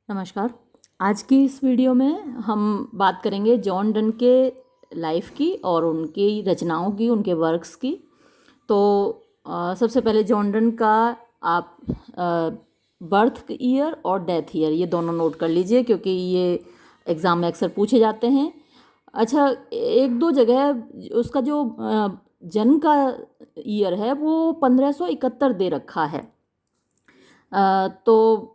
नमस्कार। आज की इस वीडियो में हम बात करेंगे जॉन डन के लाइफ की और उनकी रचनाओं की, उनके वर्क्स की। तो सबसे पहले जॉन डन का आप बर्थ ईयर और डेथ ईयर ये दोनों नोट कर लीजिए, क्योंकि ये एग्ज़ाम में अक्सर पूछे जाते हैं। अच्छा, एक दो जगह उसका जो जन्म का ईयर है वो 1571 दे रखा है। तो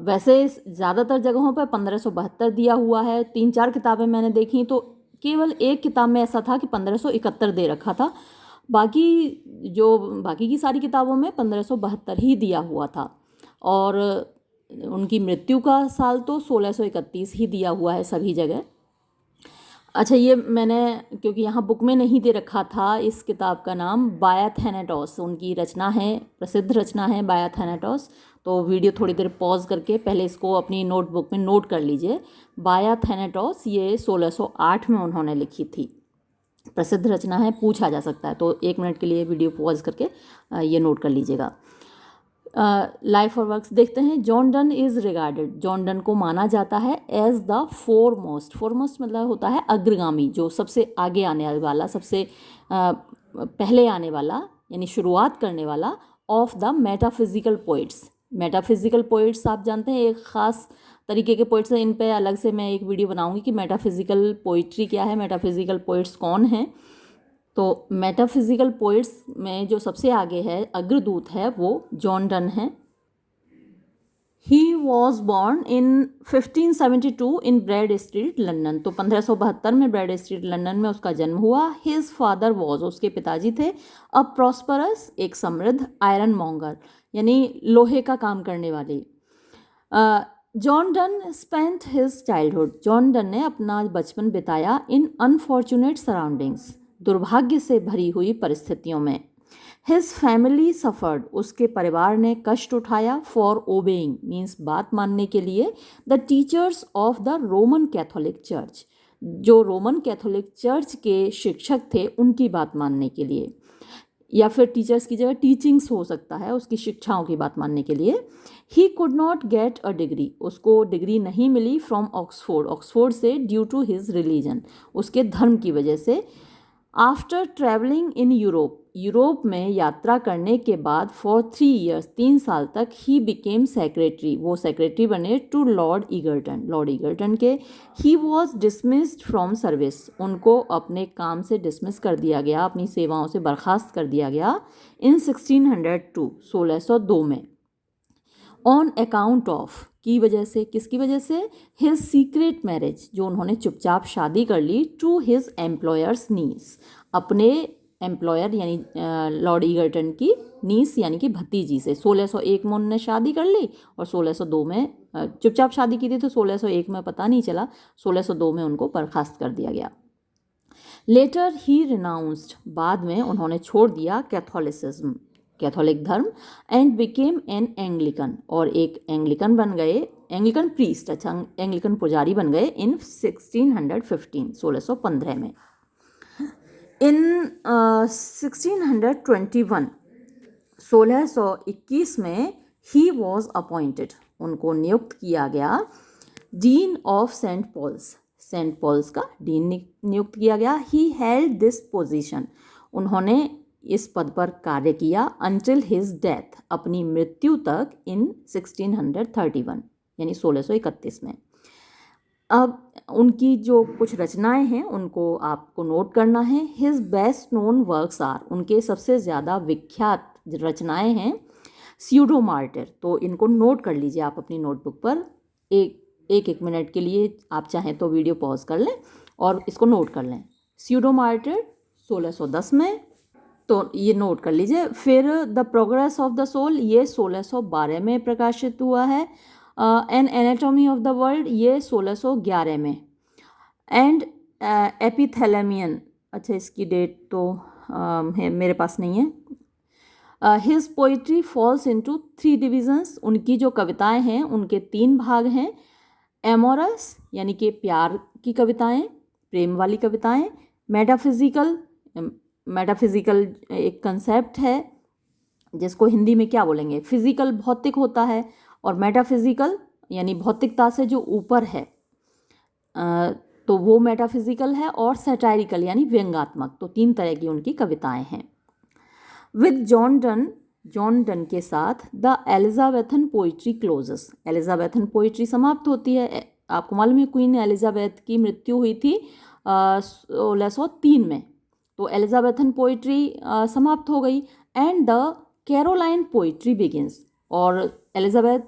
वैसे ज़्यादातर जगहों पर 1572 दिया हुआ है। 3-4 किताबें मैंने देखी तो केवल एक किताब में ऐसा था कि 1571 दे रखा था। बाकी की सारी किताबों में 1572 ही दिया हुआ था। और उनकी मृत्यु का साल तो 1631 ही दिया हुआ है सभी जगह। अच्छा, ये मैंने क्योंकि यहाँ बुक में नहीं दे रखा था, इस किताब का नाम बाया थैनाटोस उनकी रचना है, प्रसिद्ध रचना है बाया थैनाटोस। तो वीडियो थोड़ी देर पॉज करके पहले इसको अपनी नोटबुक में नोट कर लीजिए। बाया थैनाटोस ये 1608 में उन्होंने लिखी थी, प्रसिद्ध रचना है, पूछा जा सकता है। तो 1 मिनट के लिए वीडियो पॉज करके ये नोट कर लीजिएगा। लाइफ और वर्क्स देखते हैं। John Donne is regarded, John Donne को माना जाता है एज द फोरमोस्ट मतलब होता है अग्रगामी, जो सबसे आगे आने वाला, सबसे पहले आने वाला, यानी शुरुआत करने वाला of the metaphysical poets. Metaphysical poets आप जानते हैं, एक ख़ास तरीके के पोइट्स हैं। इन पे अलग से मैं एक वीडियो बनाऊंगी कि मेटाफिजिकल पोइट्री क्या है, मेटाफिजिकल पोइट्स कौन हैं। तो मेटाफिजिकल पोइट्स में जो सबसे आगे है, अग्रदूत है, वो जॉन डन है। He was born in 1572 in Bread Street London. तो 1572 में ब्रैड स्ट्रीट लंदन में उसका जन्म हुआ। हिज फादर वॉज, उसके पिताजी थे, अ प्रॉस्परस, एक समृद्ध, आयरन मॉन्गर यानी लोहे का काम करने वाले। John Donne spent his childhood, John Donne ने अपना बचपन बिताया इन अनफॉर्चुनेट सराउंडिंग्स, दुर्भाग्य से भरी हुई परिस्थितियों में। हिज फैमिली सफर्ड, उसके परिवार ने कष्ट उठाया, फॉर ओबेइंग मीन्स बात मानने के लिए, the teachers of the Roman Catholic church, जो रोमन कैथोलिक चर्च के शिक्षक थे उनकी बात मानने के लिए, या फिर टीचर्स की जगह टीचिंग्स हो सकता है, उसकी शिक्षाओं की बात मानने के लिए। He could not get a degree, उसको डिग्री नहीं मिली फ्रॉम ऑक्सफोर्ड से, ड्यू टू हिज रिलीजन, उसके धर्म की वजह से। आफ्टर ट्रैवलिंग इन यूरोप में यात्रा करने के बाद, फॉर 3 ईयर्स 3 साल तक, ही बिकेम सेक्रेटरी, वो सेक्रेटरी बने टू लॉर्ड ईगर्टन के। He was dismissed from service, उनको अपने काम से डिसमिस कर दिया गया, अपनी सेवाओं से बर्खास्त कर दिया गया, इन 1602 1602 में। ऑन अकाउंट ऑफ, की वजह से, किसकी वजह से? हिज सीक्रेट मैरिज, जो उन्होंने चुपचाप शादी कर ली, टू हिज एम्प्लॉयर्स नीस, अपने एम्प्लॉयर यानी लॉर्ड ईगर्टन की नीस यानी कि भतीजी से। 1601 में उन्होंने शादी कर ली और 1602 में चुपचाप शादी की थी, तो 1601 में पता नहीं चला, 1602 में उनको बर्खास्त कर दिया गया। लेटर ही रिनाउंस्ड, बाद में उन्होंने छोड़ दिया कैथोलिसिज्म, कैथोलिक धर्म, एंड बिकेम एन एंग्लिकन, और एक एंग्लिकन बन गए, एंग्लिकन प्रीस्ट, अच्छा एंग्लिकन पुजारी बन गए, इन 1615 1615 में। इन 1621 1621 में ही वॉज अपॉइंटेड, उनको नियुक्त किया गया, डीन ऑफ सेंट पॉल्स का डीन नियुक्त किया गया। ही हेल्ड दिस पोजीशन, उन्होंने इस पद पर कार्य किया, अंटिल हिज डेथ, अपनी मृत्यु तक, इन 1631 यानी 1631 में। अब उनकी जो कुछ रचनाएं हैं उनको आपको नोट करना है। His best known works are, उनके सबसे ज़्यादा विख्यात रचनाएं हैं स्यूडो मार्टिर, तो इनको नोट कर लीजिए आप अपनी नोटबुक पर। एक मिनट के लिए आप चाहें तो वीडियो पॉज कर लें और इसको नोट कर लें। स्यूडो मार्टिर 1610 में, तो ये नोट कर लीजिए। फिर the progress of the soul, ये 1612 में प्रकाशित हुआ है। An anatomy of the world, ये 1611 में। एंड एपिथैलेमियन, अच्छा इसकी डेट तो है मेरे पास नहीं है। His poetry falls into 3 divisions, उनकी जो कविताएं हैं उनके 3 भाग हैं। एमोरस यानी कि प्यार की कविताएं, प्रेम वाली कविताएं। मेटाफिजिकल एक कंसेप्ट है जिसको हिंदी में क्या बोलेंगे, फिजिकल भौतिक होता है, और मेटाफिजिकल यानी भौतिकता से जो ऊपर है, तो वो मेटाफिजिकल है, और सैटायरिकल यानी व्यंग्यात्मक। तो 3 तरह की उनकी कविताएं हैं। विद जॉन डन के साथ the Elizabethan poetry closes. Elizabethan poetry समाप्त होती है। आपको मालूम है क्वीन एलिजाबेथ की मृत्यु हुई थी 1603 में, तो एलिजाबेथन पोइट्री समाप्त हो गई। And the Caroline poetry begins. और एलिजाबेथ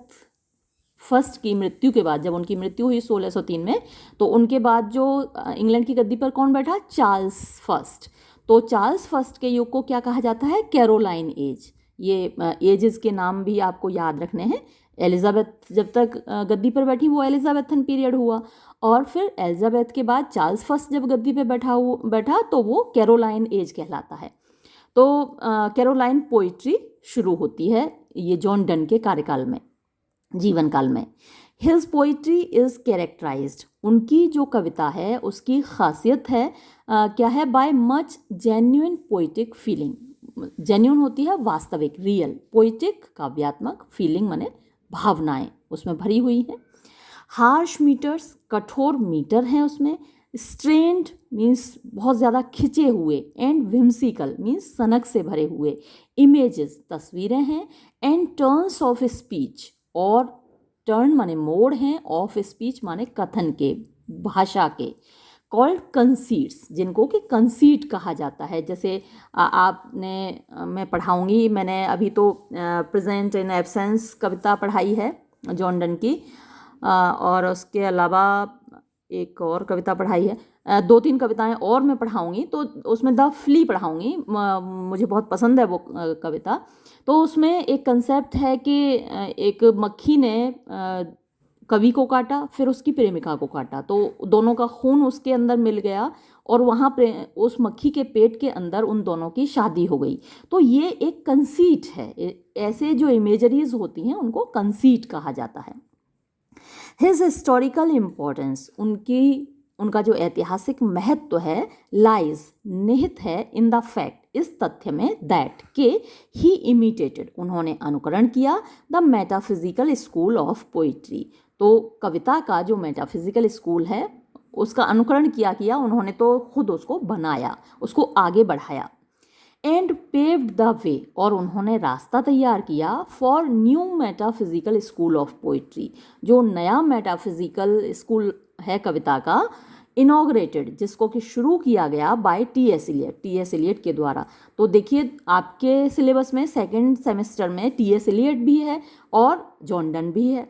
फर्स्ट की मृत्यु के बाद, जब उनकी मृत्यु हुई 1603 में, तो उनके बाद जो इंग्लैंड की गद्दी पर कौन बैठा? Charles first. तो चार्ल्स फर्स्ट के युग को क्या कहा जाता है? Caroline as. ये एजेस के नाम भी आपको याद रखने हैं। एलिजाबेथ जब तक गद्दी पर बैठी वो एलिजाबेथन पीरियड हुआ, और फिर एलिजाबेथ के बाद चार्ल्स फर्स्ट जब गद्दी पे बैठा तो वो कैरोलाइन एज कहलाता है। तो कैरोलाइन पोइट्री शुरू होती है ये जॉन डन के कार्यकाल में, जीवन काल में। His poetry is characterised. उनकी जो कविता है उसकी खासियत है क्या है? By much genuine poetic feeling. Genuine होती है वास्तविक, रियल। पोइटिक काव्यात्मक, फीलिंग माने भावनाएं उसमें भरी हुई हैं। हार्श मीटर्स, कठोर मीटर हैं उसमें। स्ट्रेंड मीन्स बहुत ज़्यादा खिंचे हुए। एंड विम्सिकल मीन्स सनक से भरे हुए। इमेजेस तस्वीरें हैं। एंड टर्न्स ऑफ स्पीच, और टर्न माने मोड़ हैं, ऑफ स्पीच माने कथन के, भाषा के। कॉल्ड कंसीट्स, जिनको कि कंसीट कहा जाता है। जैसे आपने मैं पढ़ाऊँगी, मैंने अभी तो प्रेजेंट इन एब्सेंस कविता पढ़ाई है जॉन डन की, और उसके अलावा एक और कविता पढ़ाई है। 2-3 कविताएं और मैं पढ़ाऊँगी, तो उसमें द फ्ली पढ़ाऊँगी। मुझे बहुत पसंद है वो कविता। तो उसमें एक कंसेप्ट है कि एक मक्खी ने कवि को काटा, फिर उसकी प्रेमिका को काटा, तो दोनों का खून उसके अंदर मिल गया, और वहाँ उस मक्खी के पेट के अंदर उन दोनों की शादी हो गई। तो ये एक कंसीट है। ऐसे जो इमेजरीज होती हैं उनको कंसीट कहा जाता है। हिज हिस्टोरिकल इम्पोर्टेंस, उनका जो ऐतिहासिक महत्व है, लाइज निहित है इन द फैक्ट, इस तथ्य में, दैट के ही इमिटेटेड, उन्होंने अनुकरण किया, the metaphysical school of poetry. तो कविता का जो मेटाफिजिकल स्कूल है उसका अनुकरण किया उन्होंने, तो खुद उसको बनाया, उसको आगे बढ़ाया। एंड पेव्ड द वे, और उन्होंने रास्ता तैयार किया, for new metaphysical school of poetry, जो नया मेटाफिजिकल स्कूल है कविता का, इनॉग्रेटेड, जिसको कि शुरू किया गया बाय टी.एस. इलियट के द्वारा। तो देखिए आपके सिलेबस में सेकंड सेमेस्टर में टी.एस. इलियट भी है और जॉन डन भी है।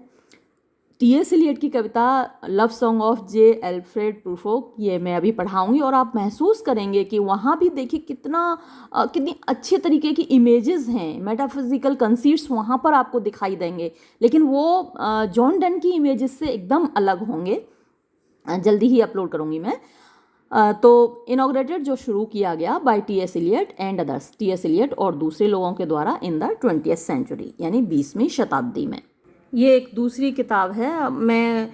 टी.एस. इलियट की कविता love song of J. Alfred Prufrock, ये मैं अभी पढ़ाऊंगी, और आप महसूस करेंगे कि वहाँ भी देखिए कितनी अच्छे तरीके की इमेजेस हैं, मेटाफिजिकल कंसीट्स वहाँ पर आपको दिखाई देंगे, लेकिन वो जॉन डन की इमेजेस से एकदम अलग होंगे। जल्दी ही अपलोड करूँगी मैं। तो इनॉग्रेटेड, जो शुरू किया गया by T S. Eliot and others, T S. Eliot और दूसरे लोगों के द्वारा, इन द 20th सेंचुरी, यानी 20वीं शताब्दी में। ये एक दूसरी किताब है। मैं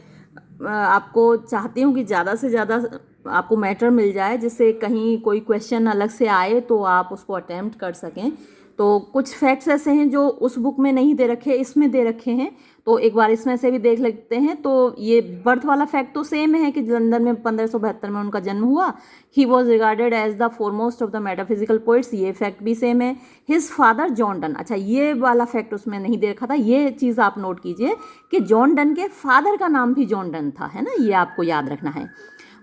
आपको चाहती हूँ कि ज़्यादा से ज़्यादा आपको मैटर मिल जाए, जिससे कहीं कोई क्वेश्चन अलग से आए तो आप उसको अटैम्प्ट कर सकें। तो कुछ फैक्ट्स ऐसे हैं जो उस बुक में नहीं दे रखे, इसमें दे रखे हैं, तो एक बार इसमें से भी देख लेते हैं। तो ये बर्थ वाला फैक्ट तो सेम है कि लंदन में 1572 में उनका जन्म हुआ। He was regarded as the foremost of the metaphysical poets, ये फैक्ट भी सेम है। हिज फादर जॉन डन, अच्छा ये वाला फैक्ट उसमें नहीं दे रखा था, ये चीज़ आप नोट कीजिए कि जॉन डन के फादर का नाम भी जॉन डन था, है ना, ये आपको याद रखना है।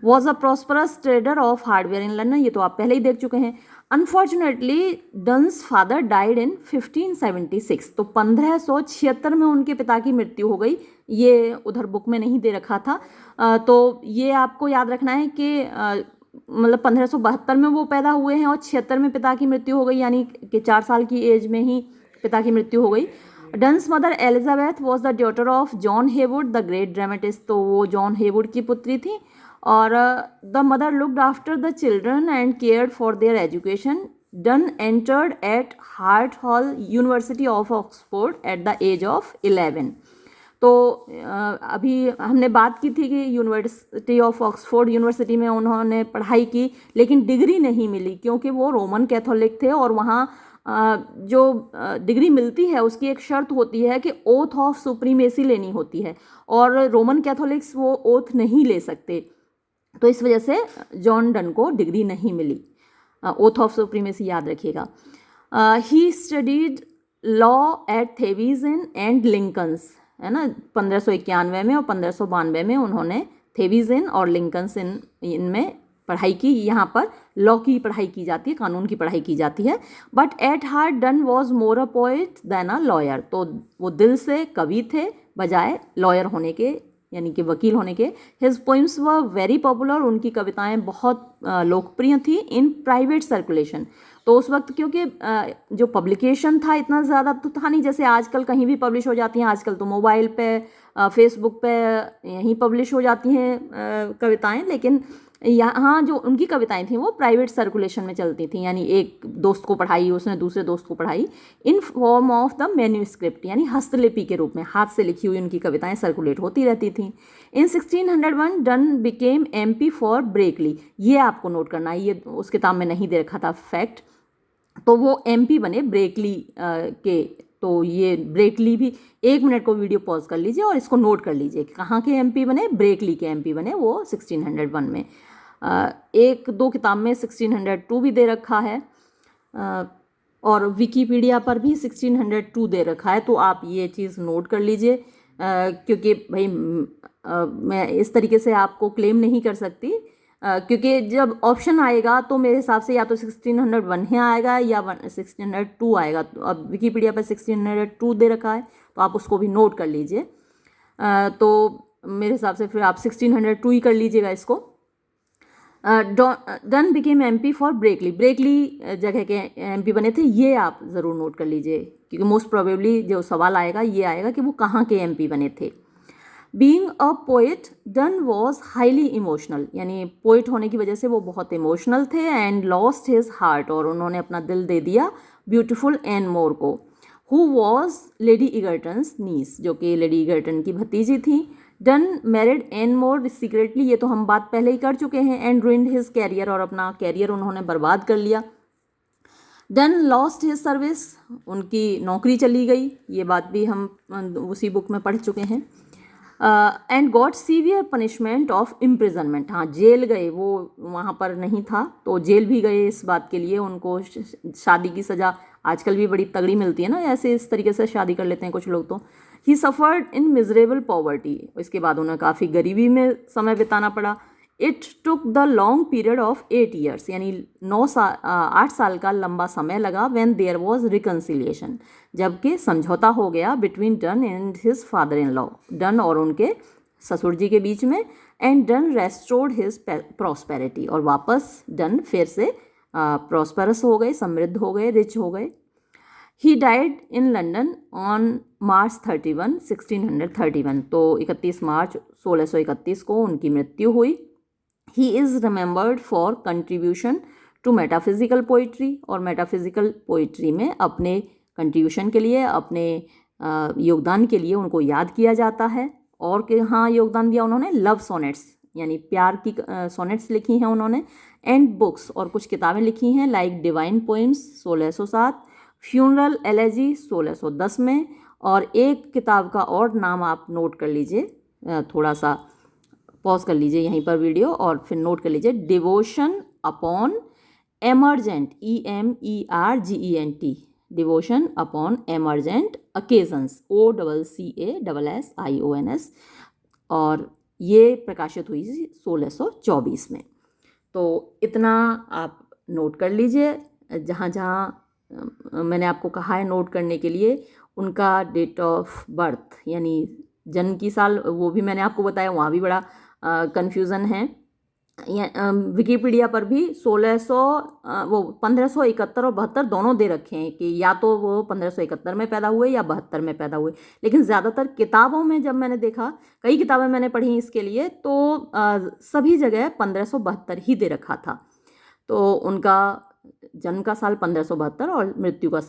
Was a prosperous trader of hardware in London, ये तो आप पहले ही देख चुके हैं। अनफॉर्चुनेटली डन्स फादर डाइड इन 1576, तो 1576 में उनके पिता की मृत्यु हो गई। ये उधर बुक में नहीं दे रखा था। तो ये आपको याद रखना है कि मतलब 1572 में वो पैदा हुए हैं और 76 में पिता की मृत्यु हो गई, यानी कि 4 साल की एज में ही पिता की मृत्यु हो गई। Donne's mother Elizabeth was the daughter of John Heywood the great dramatist, तो वो जॉन हेवुड की पुत्री थी। और the mother looked after the children and cared for their education. Donne entered at Hart Hall University of Oxford at the age of 11। तो अभी हमने बात की थी कि यूनिवर्सिटी ऑफ ऑक्सफोर्ड यूनिवर्सिटी में उन्होंने पढ़ाई की, लेकिन डिग्री नहीं मिली क्योंकि वो रोमन कैथोलिक थे और वहाँ जो डिग्री मिलती है उसकी एक शर्त होती है कि ओथ ऑफ सुप्रीमेसी लेनी होती है, और रोमन कैथोलिक्स वो ओथ नहीं ले सकते, तो इस वजह से जॉन डन को डिग्री नहीं मिली। ओथ ऑफ सुप्रीमेसी याद रखिएगा। He studied law at Thavies Inn and Lincoln's, है ना, 1591 में और 1592 में उन्होंने थेविज़न और लिंकन्स इनमें पढ़ाई की। यहाँ पर लॉ की पढ़ाई की जाती है, कानून की पढ़ाई की जाती है। But at heart Donne was more a poet than a lawyer, तो वो दिल से कवि थे बजाय लॉयर होने के, यानी कि वकील होने के। His poems were very popular, उनकी कविताएं बहुत लोकप्रिय थी इन प्राइवेट सर्कुलेशन। तो उस वक्त क्योंकि जो पब्लिकेशन था इतना ज़्यादा तो था नहीं, जैसे आजकल कहीं भी पब्लिश हो जाती हैं, आजकल तो मोबाइल पे फेसबुक पे यहीं पब्लिश हो जाती हैं कविताएं, लेकिन यहाँ जो उनकी कविताएं थी वो प्राइवेट सर्कुलेशन में चलती थी, यानी एक दोस्त को पढ़ाई, उसने दूसरे दोस्त को पढ़ाई, in form of the manuscript, यानी हस्तलिपि के रूप में हाथ से लिखी हुई उनकी कविताएं सर्कुलेट होती रहती थी। इन 1601 डन बिकेम MP फॉर ब्रेकली, ये आपको नोट करना है, ये उस किताब में नहीं दे रखा था फैक्ट। तो वो MP बने ब्रेकली के, तो ये ब्रेकली भी, 1 मिनट को वीडियो पॉज कर लीजिए और इसको नोट कर लीजिए कि कहाँ के MP बने, ब्रेकली के MP बने वो 1601 में। एक दो किताब में 1602 भी दे रखा है, और विकीपीडिया पर भी 1602 दे रखा है, तो आप ये चीज़ नोट कर लीजिए, क्योंकि भाई मैं इस तरीके से आपको क्लेम नहीं कर सकती, क्योंकि जब ऑप्शन आएगा तो मेरे हिसाब से या तो 1601 ही आएगा या 1602 आएगा। तो अब विकीपीडिया पर 1602 दे रखा है, तो आप उसको भी नोट कर लीजिए। तो मेरे हिसाब से फिर आप 1602 ही कर लीजिएगा इसको। डन बिकेम MP फॉर ब्रेकली, ब्रेकली जगह के MP बने थे, ये आप ज़रूर नोट कर लीजिए, क्योंकि मोस्ट प्रोबेबली जो सवाल आएगा ये आएगा कि वो कहाँ के MP बने थे। Being a poet done was highly emotional, यानी पोइट होने की वजह से वो बहुत इमोशनल थे, एंड लॉस्ट हिज हार्ट, और उन्होंने अपना दिल दे दिया ब्यूटिफुल एन मोर को, हु वॉज लेडी इगर्टन्स नीस, जो कि लेडी इगर्टन की भतीजी थी। डन मैरिड एन मोर सीक्रेटली, ये तो हम बात पहले ही कर चुके हैं, एंड रुइंड हिज कैरियर, और अपना कैरियर उन्होंने बर्बाद कर लिया। डन लॉस्ट हिज सर्विस, उनकी नौकरी चली गई, ये बात भी हम उसी बुक में पढ़ चुके हैं। And got severe punishment of imprisonment, हाँ जेल गए, वो वहाँ पर नहीं था तो जेल भी गए इस बात के लिए। उनको शादी की सज़ा आजकल भी बड़ी तगड़ी मिलती है ना, ऐसे इस तरीके से शादी कर लेते हैं कुछ लोग। तो ही सफ़र्ड इन मिजरेबल पॉवर्टी, इसके बाद उन्हें काफ़ी गरीबी में समय बिताना पड़ा। It took the long period of 8 years, यानी 8 साल का लंबा समय लगा। व्हेन देयर वॉज रिकन्सिलिएशन, जबकि समझौता हो गया between done and his father in law, done और उनके ससुर जी के बीच में। And done restored his prosperity, और वापस डन फिर से प्रॉस्परस हो गए, समृद्ध हो गए, रिच हो गए। He died in London on March 31, 1631, तो 31 मार्च 1631 को उनकी मृत्यु हुई। He is remembered for contribution to metaphysical poetry, और मेटाफिजिकल पोइट्री में अपने कंट्रीब्यूशन के लिए, अपने योगदान के लिए उनको याद किया जाता है। और कि हाँ योगदान दिया उन्होंने लव सोनेट्स, यानी प्यार की सोनेट्स लिखी हैं उन्होंने, एंड बुक्स, और कुछ किताबें लिखी हैं like divine poems 1607, funeral elegy 1610 में, और एक किताब का और नाम आप नोट कर लीजिए, थोड़ा सा पॉज कर लीजिए यहीं पर वीडियो और फिर नोट कर लीजिए, devotion upon emergent, EMERGENT, devotion upon emergent occasions, OCCASSIONS, और ये प्रकाशित हुई 1624 में। तो इतना आप नोट कर लीजिए, जहाँ जहाँ मैंने आपको कहा है नोट करने के लिए, उनका डेट ऑफ बर्थ यानी जन्म की साल वो भी मैंने आपको बताया, वहाँ भी बड़ा कन्फ्यूज़न है। विकीपीडिया पर भी 1571 और 72 दोनों दे रखे हैं कि या तो वो 1571 में पैदा हुए या 72 में पैदा हुए, लेकिन ज़्यादातर किताबों में जब मैंने देखा, कई किताबें मैंने पढ़ी इसके लिए, तो सभी जगह 1572 ही दे रखा था। तो उनका जन्म का साल 1572 और मृत्यु का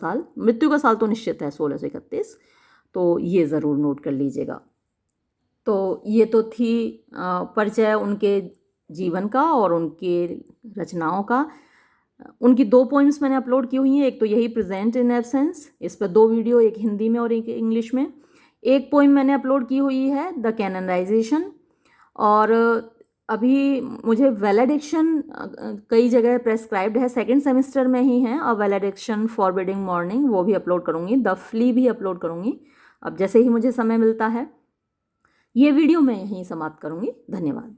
साल तो निश्चित है 1631, तो ये ज़रूर नोट कर लीजिएगा। तो ये तो थी परिचय उनके जीवन का और उनके रचनाओं का। उनकी 2 पोइम्स मैंने अपलोड की हुई हैं। एक तो यही प्रेजेंट इन एब्सेंस, इस पर 2 वीडियो, एक हिंदी में और एक इंग्लिश में। एक पोइम मैंने अपलोड की हुई है द कैननाइजेशन। और अभी मुझे वैलेडिक्शन कई जगह प्रेस्क्राइब्ड है, सेकंड सेमेस्टर में ही है, और वैलेडिक्शन फॉरबिडिंग मॉर्निंग वो भी अपलोड करूँगी, द फ्ली भी अपलोड करूँगी अब जैसे ही मुझे समय मिलता है। ये वीडियो मैं यहीं समाप्त करूँगी। धन्यवाद।